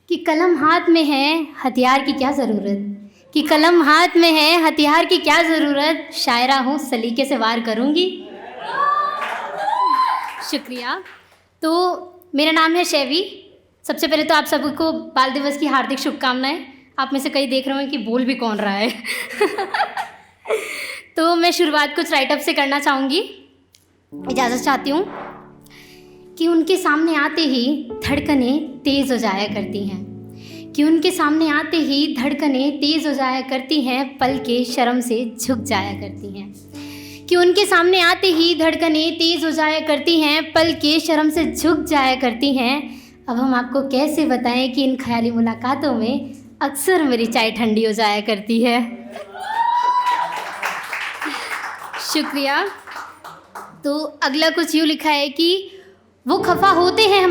कि कलम हाथ में है हथियार की क्या ज़रूरत, कि कलम हाथ में है हथियार की क्या ज़रूरत, शायरा हूँ सलीके से वार करूँगी। शुक्रिया। तो मेरा नाम है शैवी। सबसे पहले तो आप सबको बाल दिवस की हार्दिक शुभकामनाएं। आप में से कई देख रहे हो कि बोल भी कौन रहा है। तो मैं शुरुआत कुछ राइटअप से करना चाहूँगी, इजाज़त चाहती हूँ। कि उनके सामने आते ही धड़कनें तेज़ हो जाया करती हैं, कि उनके सामने आते ही धड़कनें तेज़ हो जाया करती हैं, पल के शर्म से झुक जाया करती हैं। कि उनके सामने आते ही धड़कनें तेज़ हो जाया करती हैं, पल के शर्म से झुक जाया करती हैं। अब हम आपको कैसे बताएं कि इन ख्याली मुलाकातों में अक्सर मेरी चाय ठंडी हो जाया करती है। शुक्रिया। तो अगला कुछ यूँ लिखा है कि वो खफा होते हैं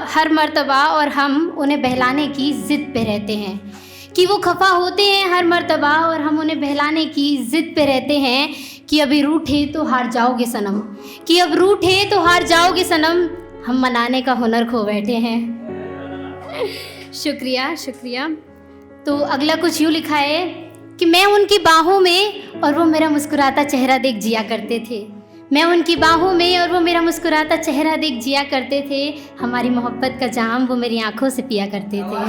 हर मर्तबा और हम उन्हें बहलाने की ज़िद पे रहते हैं। कि वो खफा होते हैं हर मर्तबा और हम उन्हें बहलाने की ज़िद पे रहते हैं। कि अभी रूठे तो हार जाओगे सनम, कि अब रूठे तो हार जाओगे सनम, हम मनाने का हुनर खो बैठे हैं। शुक्रिया शुक्रिया। तो अगला कुछ यूँ लिखा है कि मैं उनकी बाहों में और वो मेरा मुस्कुराता चेहरा देख जिया करते थे। मैं उनकी बाहों में और वो मेरा मुस्कुराता चेहरा देख जिया करते थे। हमारी मोहब्बत का जाम वो मेरी आंखों से पिया करते थे।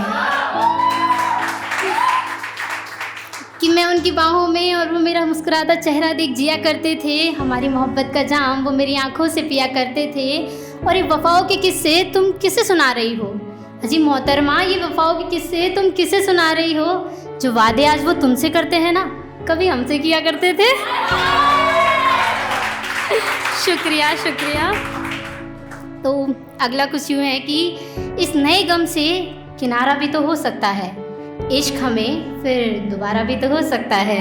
कि मैं उनकी बाहों में और वो मेरा मुस्कुराता चेहरा देख जिया करते थे। हमारी मोहब्बत का जाम वो मेरी आंखों से पिया करते थे। और ये वफ़ाओं के किस्से तुम किसे सुना रही हो? अजी मोहतरमा, ये वफ़ाओं के किस्से तुम किसे सुना रही हो? जो वादे आज वो तुमसे करते हैं ना, कभी हमसे किया करते थे। शुक्रिया शुक्रिया। तो अगला कुछ यूँ है कि इस नए गम से किनारा भी तो हो सकता है, इश्क हमें फिर दोबारा भी तो हो सकता है।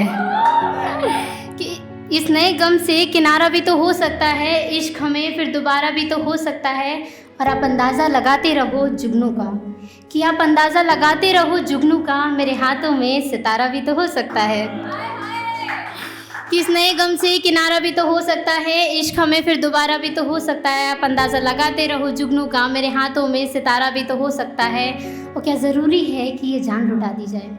कि इस नए गम से किनारा भी तो हो सकता है, इश्क हमें फिर दोबारा भी तो हो सकता है। और आप अंदाज़ा लगाते रहो जुगनू का, कि आप अंदाज़ा लगाते रहो जुगनू का, मेरे हाथों में सितारा भी तो हो सकता है। कि इस नए गम से किनारा भी तो हो सकता है, इश्क हमें फिर दोबारा भी तो हो सकता है। आप अंदाज़ा लगाते रहो जुगनू का, मेरे हाथों में सितारा भी तो हो सकता है। और क्या ज़रूरी है कि ये जान लुटा दी जाए?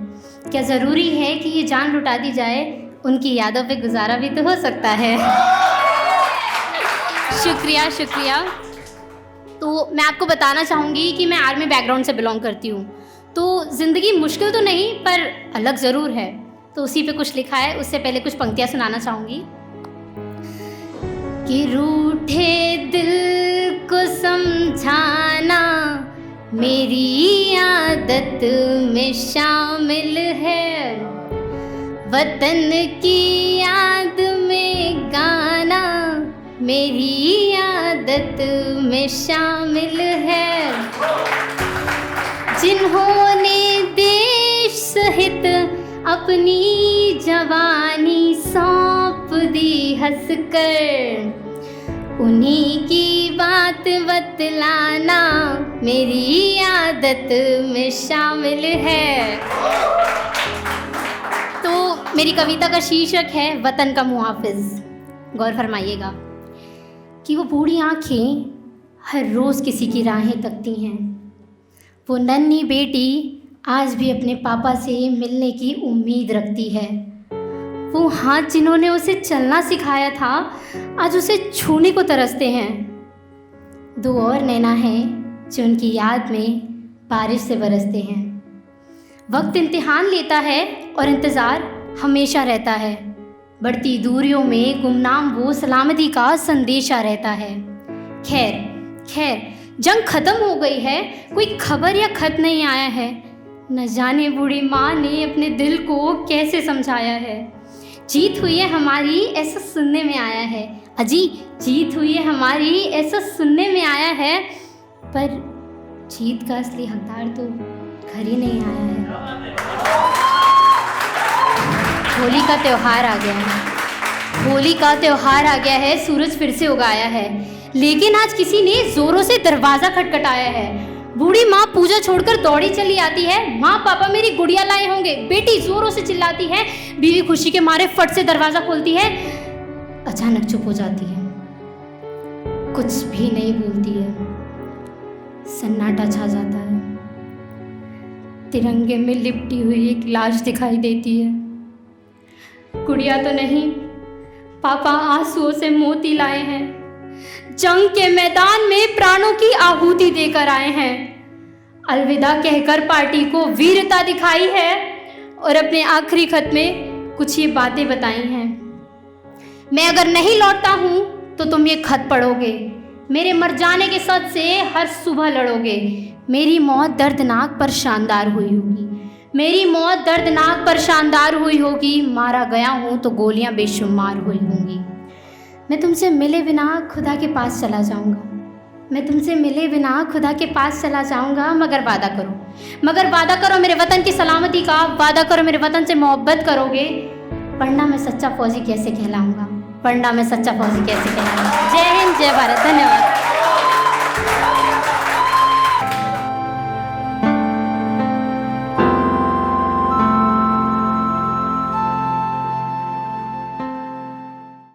क्या ज़रूरी है कि ये जान लुटा दी जाए? उनकी यादों पे गुजारा भी तो हो सकता है। शुक्रिया शुक्रिया। तो मैं आपको बताना चाहूँगी कि मैं आर्मी बैकग्राउंड से बिलोंग करती हूँ। तो ज़िंदगी मुश्किल तो नहीं पर अलग ज़रूर है। तो उसी पे कुछ लिखा है, उससे पहले कुछ पंक्तियाँ सुनाना चाहूँगी। कि रूठे दिल को समझाना मेरी आदत में शामिल है, वतन की याद में गाना मेरी आदत में शामिल है। जिन्होंने देश सहित अपनी जवानी सौंप दी हंसकर, उन्हीं की बात बतलाना मेरी आदत में शामिल है। तो मेरी कविता का शीर्षक है वतन का मुहाफिज। गौर फरमाइएगा कि वो बूढ़ी आँखें हर रोज़ किसी की राहें तकती हैं। वो नन्ही बेटी आज भी अपने पापा से मिलने की उम्मीद रखती है। वो हाथ जिन्होंने उसे चलना सिखाया था आज उसे छूने को तरसते हैं। दो और नैना हैं जो उनकी याद में बारिश से बरसते हैं। वक्त इम्तिहान लेता है और इंतज़ार हमेशा रहता है। बढ़ती दूरियों में गुमनाम वो सलामती का संदेशा रहता है। खैर खैर जंग ख़त्म हो गई है, कोई खबर या खत नहीं आया है। न जाने बूढ़ी माँ ने अपने दिल को कैसे समझाया है। जीत हुई है हमारी ऐसा सुनने में आया है। अजी जीत हुई है हमारी ऐसा सुनने में आया है, पर जीत का असली हकदार तो घर ही नहीं आया है। होली का त्यौहार आ गया है, होली का त्यौहार आ गया है, सूरज फिर से उगाया है। लेकिन आज किसी ने जोरों से दरवाज़ा खटखटाया है। बूढ़ी माँ पूजा छोड़कर दौड़ी चली आती है। माँ पापा मेरी गुड़िया लाए होंगे, बेटी जोरों से चिल्लाती है। बीवी खुशी के मारे फट से दरवाज़ा खोलती है, अचानक चुप हो जाती है, कुछ भी नहीं बोलती है। सन्नाटा छा जाता है। तिरंगे में लिपटी हुई एक लाश दिखाई देती है। गुड़िया तो नहीं, पापा आंसुओं से मोती लाए हैं, जंग के मैदान में प्राणों की आहुति देकर आए हैं। अलविदा कहकर पार्टी को वीरता दिखाई है और अपने आखिरी खत में कुछ ये बातें बताई हैं। मैं अगर नहीं लौटता हूँ तो तुम ये खत पढ़ोगे, मेरे मर जाने के सच से हर सुबह लड़ोगे। मेरी मौत दर्दनाक पर शानदार हुई होगी, मेरी मौत दर्दनाक पर शानदार हुई होगी। मारा गया हूँ तो गोलियाँ बेशुमार हुई होंगी। मैं तुमसे मिले बिना खुदा के पास चला जाऊँगा, मैं तुमसे मिले बिना खुदा के पास चला जाऊँगा। मगर वादा करो, मगर वादा करो मेरे वतन की सलामती का, वादा करो मेरे वतन से मोहब्बत करोगे। वरना मैं सच्चा फौजी कैसे कहलाऊँगा, वरना मैं सच्चा फौजी कैसे कहलाऊँगा। जय हिंद, जय भारत, धन्यवाद।